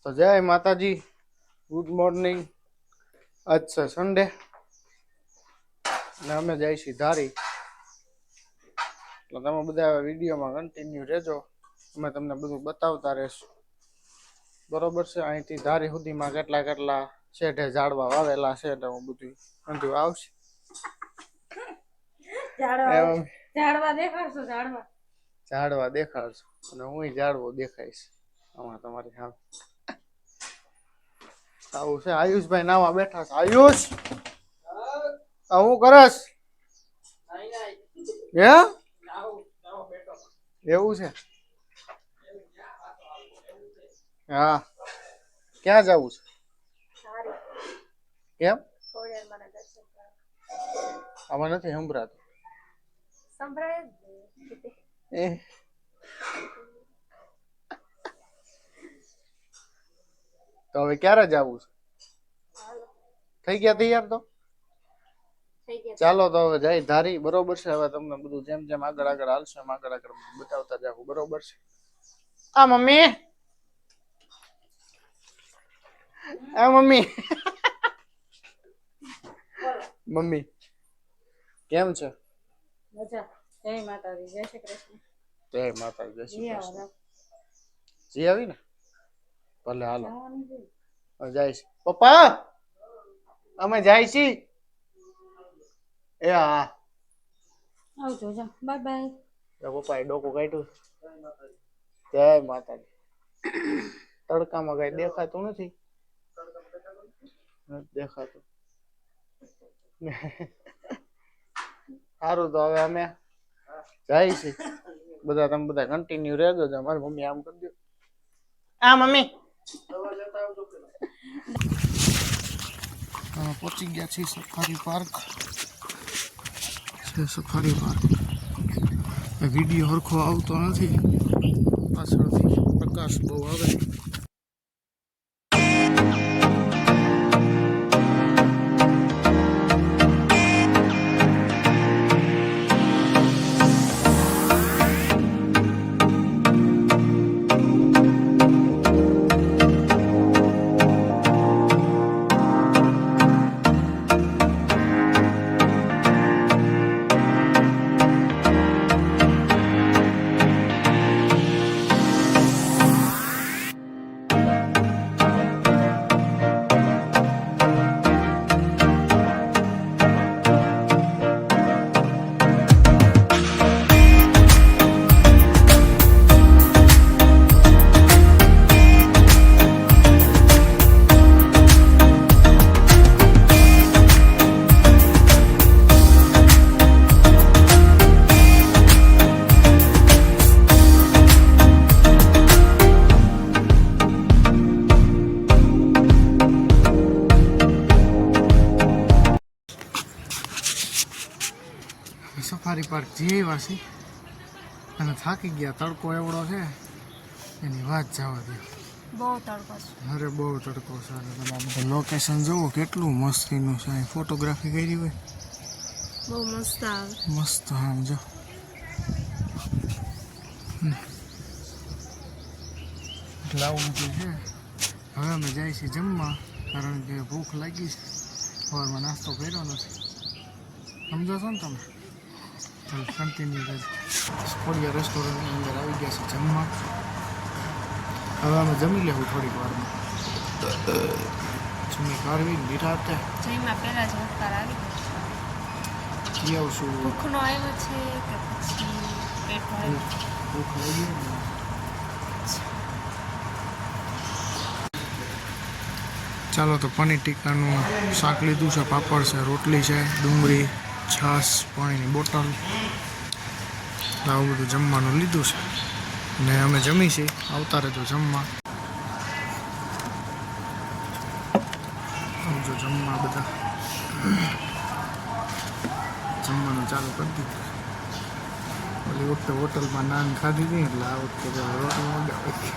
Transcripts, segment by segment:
તો જય માતાજી, ગુડ મોર્નિંગ. આજ છે સન્ડે અને અમે જઈ છીએ ધારી. તો તમે બધા વિડીયોમાં કન્ટિન્યુ રહેજો, અમે તમને બધું બતાવતા રહેશું. બરોબર છે. અહીંથી ધારી સુધીમાં કેટલા શેઢે ઝાડવા વાવેલા છે તો હું બધું આવશે. ઝાડવા દેખાડશું અને હું ઝાડવો દેખાઈશ આમાં તમારી સામે. આવું છે. આયુષભાઈ નાવા બેઠા છે. આયુષ, હું કરસ? હે, એવું છે? હા, ક્યાં જવું છે? કેમ? આમાં નથી સંભળાતું. તો હવે ક્યારે જવું છે? થઈ ગયા તૈયાર? તો ચાલો તો હવે જઈ ધારી. બરોબર છે. હવે તમને બધું જેમ જેમ આગળ હાલશે એમ આગળ બતાવતા જાવ. બરોબર છે. આ મમ્મી, મમ્મી મમ્મી કેમ છે? મજા. જય માતાજી, જય શ્રી કૃષ્ણ. જય માતાજી, જય શ્રી કૃષ્ણ. જી આવી ને? ભલે હાલો જાય છે. પપ્પા અમે જાય છી. એ હા, આવજો. જા, બાય બાય. પપ્પા એ ડોકું કાઢ્યું. જય માતાજી. તડકામાં કઈ દેખાતું નથી. દેખાતું. સારું, તો હવે અમે જાય છે બધા. તમે બધા કન્ટિન્યુ રહેજો. મારી મમ્મી આમ કરી દો. આ મમ્મી પહોંચી ગયા છીએ safari park. Safari park video હરખો આવતો નથી, પાછળથી પ્રકાશ બહુ આવે. સફારી પાર્ક જઈ વાસી અને થાકી ગયા. તડકો એવડો છે એની વાત જવા દે. બહુ તડકો છે. અરે બહુ તડકો છે. લોકેશન જુઓ કેટલું મસ્તીનું છે. ફોટોગ્રાફી કરી હોય બહુ મસ્ત આવે. મસ્ત. હા, જો એટલે આવું બધું છે. હવે અમે જાય છીએ જમવા, કારણ કે ભૂખ લાગી છે. સવારમાં નાસ્તો કર્યો નથી, સમજો છો ને તમે? કન્ટિન્યુ રહેજો. સ્કોડિયા રેસ્ટોરન્ટની અંદર આવી ગયા છે જમવા. હવે અમે જમી લેવું થોડીક વારમાં. જમી કાઢવી મીઠા હતા. જઈમાં પહેલા જ ઉપકાર આવી ગયો. આવશું. ભૂખનો આવ્યો છે કે પછી પેટ ભરેલું? ભૂખ લાગી ને. ચાલો તો પનીર ટીકાનું શાક લીધું છે, પાપડ છે, રોટલી છે, ડુંગળી, છાશ, પાણીની બોટલ, આવું બધું જમવાનું લીધું છે ને અમે જમી છીએ. આવતા રહેજો જમવા. આવજો જમવા બધા. જમવાનું ચાલુ કરી દીધું. ઓલી વખતે હોટલમાં નાન ખાધી હતી એટલે આ વખતે રોટલી મંગાવી.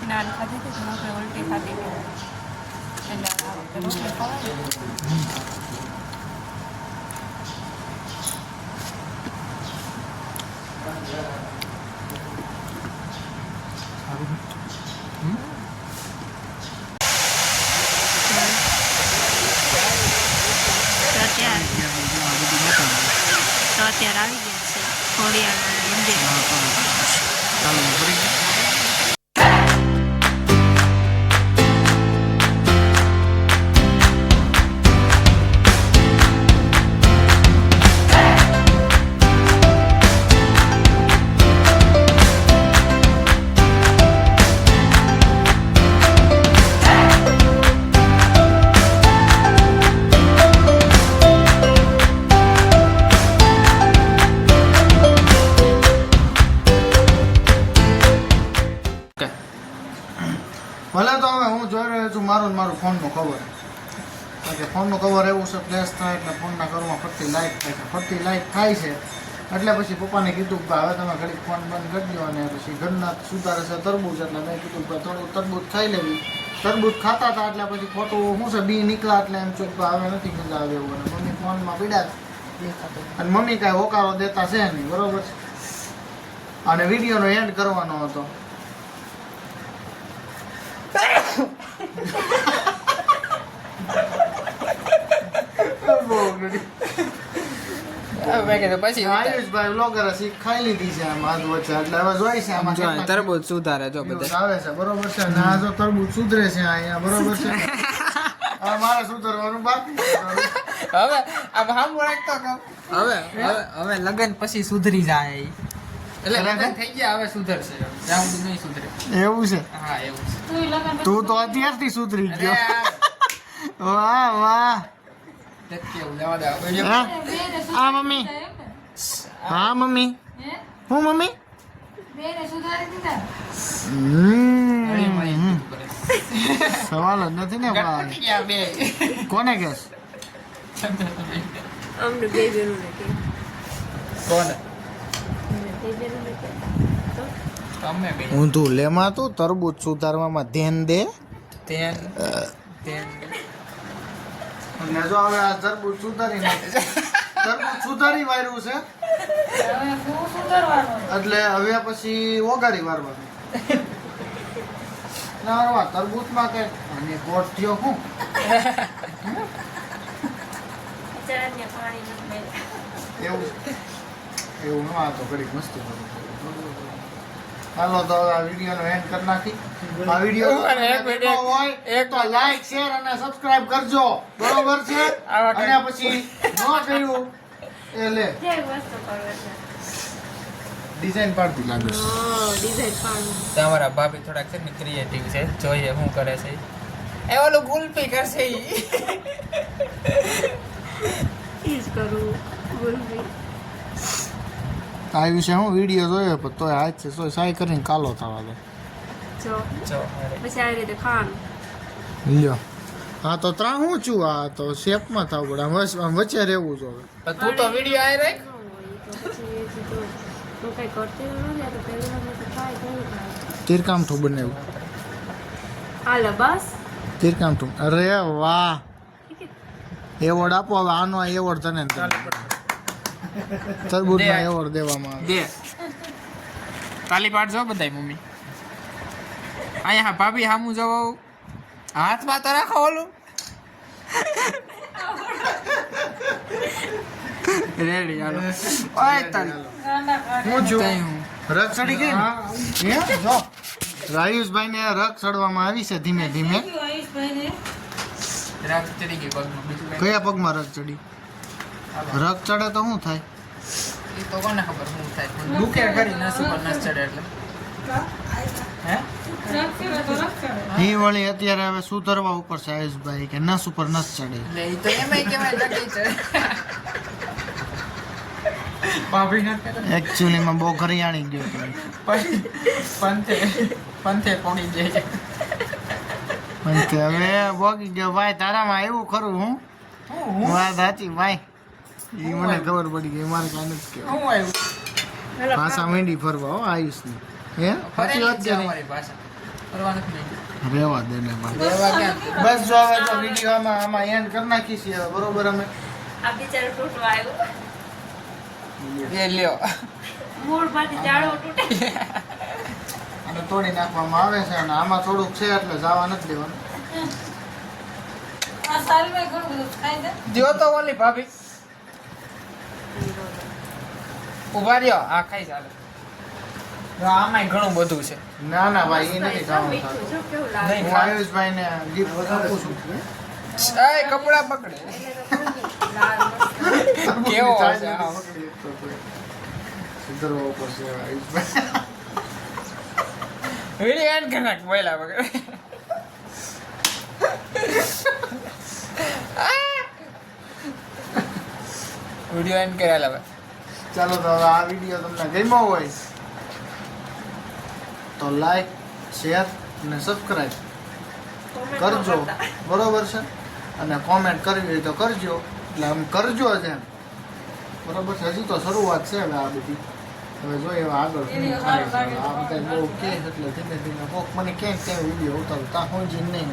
નાન ખાધી હતી તો ઉલટી ખાધી એટલે આ વખતે રોટલી ખવાય. ચાલો ફરી ભલે તો હવે હું જોઈ રહ્યો છું મારું ફોનનું કવર કારણ કે ફોનનું કવર એવું છે ફ્લેશ થાય એટલે ફોનના કવરમાં ફરતી લાઇટ થાય છે ફરતી લાઇટ થાય છે એટલે પછી પપ્પાને કીધું કે હવે તમે ઘડીક ફોન બંધ કરી દો અને પછી ઘરના સુધારે છે તરબૂચ એટલે મેં કીધું કે થોડું તરબૂચ ખાઈ લેવી તરબૂચ ખાતા હતા એટલે પછી ખોટું શું છે બી નીકળ્યા એટલે એમ ચોક હવે નથી મજા આવે એવું અને મમ્મી ફોનમાં પીડા અને મમ્મી કાંઈ હોકારો દેતા છે નહીં બરોબર છે અને વિડીયોનો એન્ડ કરવાનો હતો આયુષભાઈ બ્લોગર ખાઈ લીધી છે આમ આજ વચ્ચે એટલે હવે જોઈ છે આમાં તરબૂચ સુધારે જો બધા આવે છે બરોબર છે અને આ જો તરબૂચ સુધરે છે અહીંયા બરોબર છે હવે મારે સુધરવાનું બાકી હવે આમ હામ રાખતો હવે લગન પછી સુધરી જાય એટલે લગન થઈ ગયા હવે સુધરશે ત્યાં સુધી નહીં સુધરે એવું છે હા એવું છે તું તો અત્યારથી સુધરી ગયો વાહ વાહ હા મમ્મી હા મમ્મી હું મમ્મી સવાલ જ નથી ને ભાઈ કોને કહેશ ઊંધું લેમાં તું તરબૂચ સુધારવામાં ધ્યાન દે જો હવે આ તરબૂચ સુધારી તરબૂચ સુધારી વાર્યું છે એટલે હવે પછી ઓગારી વારવાનું ના તરબૂચમાં કે અને કોટ થયો હું એવું ન આ તો ઘડીક મસ્તી કરું હાલો તો આ વિડીયોનો એન્ડ કરી નાખી આ વિડીયો હોય તો લાઈક શેર અને સબસ્ક્રાઇબ કરજો બરોબર છે અને પછી ન કર્યું એ લે ડિઝાઇન પાડતી લાગે છે ડિઝાઇન પાડું તમારા ભાભી થોડાક છે ને ક્રિએટિવ છે જોઈએ શું કરે છે એ ઓલું ગુલપી કરશે ઈ જ કરું ગુલપી આ વિશે હું વિડીયો જોયો પણ તોય હાથ છે સાઈ કરીને કાલો થવા દે પછી આ રીતે ખાવાનું લ્યો હા તો ત્રણ હું છું આ તો શેપમાં થવું પડે આમ વચ્ચે રહેવું જોઈએ તું તો વિડીયો આવી રાખ હું કઈ કરતી નથી તો પહેલા મેં તો ટ્રાય કર્યું તીરકામઠું બનાવ્યું હાલો બસ તીરકામઠું અરે વાહ એવોર્ડ આપો હવે આનો એવોર્ડ તને તરબૂચનો એવોર્ડ દેવામાં આવે દે તાલી પાડજો બધાય મમ્મી અહીંયા ભાભી હામું જવો હાથમાં તો રાખો ઓલું રેડી હાલો ઓય તાલી હું છું રગ ચડી ગઈ ને જો રાયુષભાઈ ને રગ ચડવામાં આવી છે ધીમે ધીમે રાગ ચડી ગઈ પગમાં બીજું કયા પગમાં રગ ચડી રગ ચડે તો શું થાય એ તો કોને ખબર શું થાય દુખે ખરી નસ ઉપર નસ ચડે એટલે હે એ વળી અત્યારે હવે સુધરવા ઉપર છે આયુષભાઈ કે નસ ઉપર નસ ચડે એટલે એ તો એમાં કેવાય લગી છે ભાભી નથી એકચ્યુઅલી માં બહુ ઘરિયાણી ગયો તો પંથે પોડી જાય પંથે હવે ભોગી ગયો ભાઈ તારામાં એવું ખરું હું વાત સાચી ભાઈ એ મને ખબર પડી ગઈ મારે કાંઈ નથી કહેવાય શું આવ્યું ભાષા માંડી ફરવા હો આયુષની હે સાચી વાત છે અમારી ભાષા કરવાનું જ નહીં રેવા દે ને ભાઈ રહેવા ક્યાં બસ જો હવે તો વિડીયો આમાં એન્ડ કરી નાખી છીએ હવે બરોબર અમે આ બિચારો તૂટવા આવ્યો એ લ્યો મૂળ માંથી જાડો તૂટે અને તોડી નાખવામાં આવે છે અને આમાં થોડુંક છે એટલે જવા નથી દેવાનું આ સાલમાં ઘણું બધું ખાઈ દે જો તો ઓલી ભાભી ઉભા રહ્યો આ ખાઈ ચાલે આમાંય ઘણું બધું છે. ના ના ભાઈ એ નથી ખાવાનું મીઠું થતું. જો કેવું લાગે. નહીં. હું આયુષભાઈને ગિફ્ટ આપું છું. એ કપડા પકડે. લાલ મસ્ત. કેવો ચાર્જ હશે? નથી પકડી શકતો કોઈ. સુધરવો પડશે આયુષભાઈ. વિડીયો એન્ડ કરી નાખ પહેલા પકડે. વિડીયો એન્ડ કરેલા હવે. ચાલો તો હવે આ વિડીયો તમને ગમ્યો હોય તો લાઈક શેર અને સબસ્ક્રાઈબ Comment કરજો કરતા. બરોબર છે અને કોમેન્ટ કરવી હોય તો કરજો એટલે આમ કરજો જ એમ બરોબર છે હજી તો શરૂઆત છે હવે આ બધી હવે જોઈએ હવે આગળ શું એને થાય સારું છે. લાગે આ તો બધા બહુ કે એટલે ધીમે ધીમે કોક મને ક્યાંક ત્યાં વિડીયો ઉતારું ત્યાં હું જીન નહીં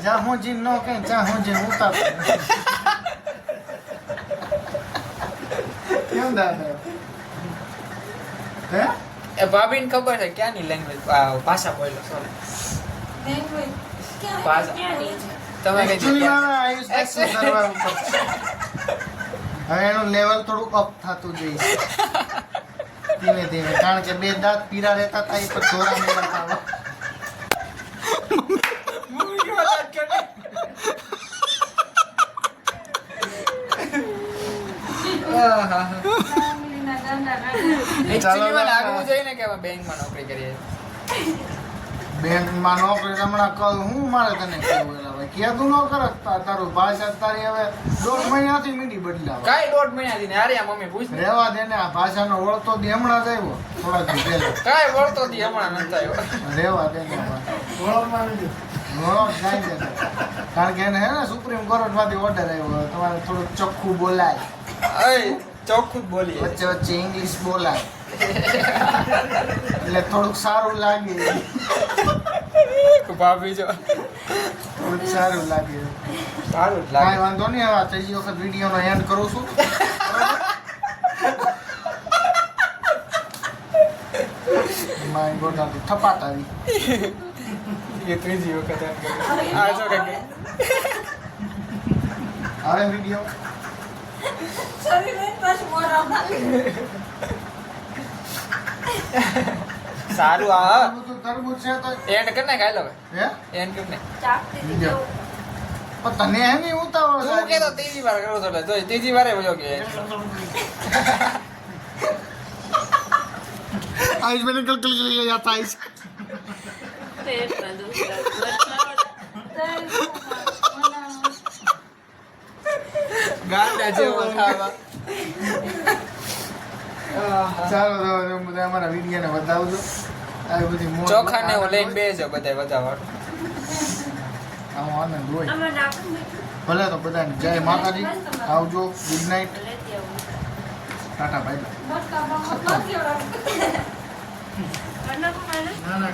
જ્યાં હું જીન ન કહે ત્યાં હું જીન ઉતારું કેમ દાદા હે એ ભાભીને ખબર છે ક્યાંની લેંગ્વેજ ભાષા બોલો સોરી Language. ક્યાં પાછા. ક્યાંની છે? તમે કઈ Actually જગ્યાએ? મારા આયુષભાઈ સુધારવા ઉપર છે. હવે એનું લેવલ થોડુંક અપ થતું જઈશ ધીમે ધીમે કારણ કે બે દાંત પીરા રહેતા હતા એ પર ધોરા મેળવતા હતા. લાંગલીના દાંડા કાઢી. Actually માં લાગવું જોઈએ ને કે અમે બેંકમાં નોકરી કરીએ. બેંકમાં નોકરી હમણાં હું મારે તને કેવું એલા ભાઈ કીધું ન કરત તારું ભાષા તારી હવે 1.5 મહિનાથી મીડી બદલાવા કાંઈ 1.5 મહિનાથી ને હારે આ મમ્મી પૂછ ને. રહેવા દે ને આ ભાષાનો વળતો દી હમણાં જ આવ્યો થોડા દી પહેલા કાંઈ વળતો દી હમણાં નથી આવ્યો. રહેવા દે ને વળો જાય છે કારણ કે એને હે ને સુપ્રીમ કોર્ટમાંથી ઓર્ડર આવ્યો તમારે થોડુંક ચોખ્ખું બોલાય અય ચોખ્ખું જ બોલીએ. વચ્ચે વચ્ચે ઇંગ્લિશ બોલાય એટલે થોડુંક સારું લાગે ભાભી જો થોડુંક સારું લાગે સારું જ કાંઈ લાગે. વાંધો નહીં હવે આ ત્રીજી વખત વિડીયોનો એન્ડ કરું છું માય ગોડ આ તો થપાટ આવી એ ત્રીજી વખત એમ કર્યું. આ જો કે હવે વિડીયો છરી લઈને પાછું મોઢામાં નાખી. સારું આ બધું તરબૂચ છે તો એન્ડ કર નાખ હાલો હવે. હે એન્ડ કર નાખ. ચાપતી હતી બીજો. જેવું. પણ તને હે નહીં ઉતાવળ તું કે તો ત્રીજી વાર કરું તો જો ત્રીજી વારે બોલ્યો કે આઈસ મેને કલ કલ જાતા આઈસ પેટ પ્રદૂષણ. ગાંડા જેવો ખાવા. ચાલો તો હવે બધા અમારા વિડીયોને વધાવજો આવી બધી મોજ ચોખા ને હું લઈને બેસો બધા વધારવાનું. આવો આનંદ હોય આમાં નાખું મીઠું. ભલે તો બધાને જય માતાજી આવજો ગુડ નાઇટ લેતી આવું. ટાટા બાય મોટકા બાબા નથી આવડતું. ના ના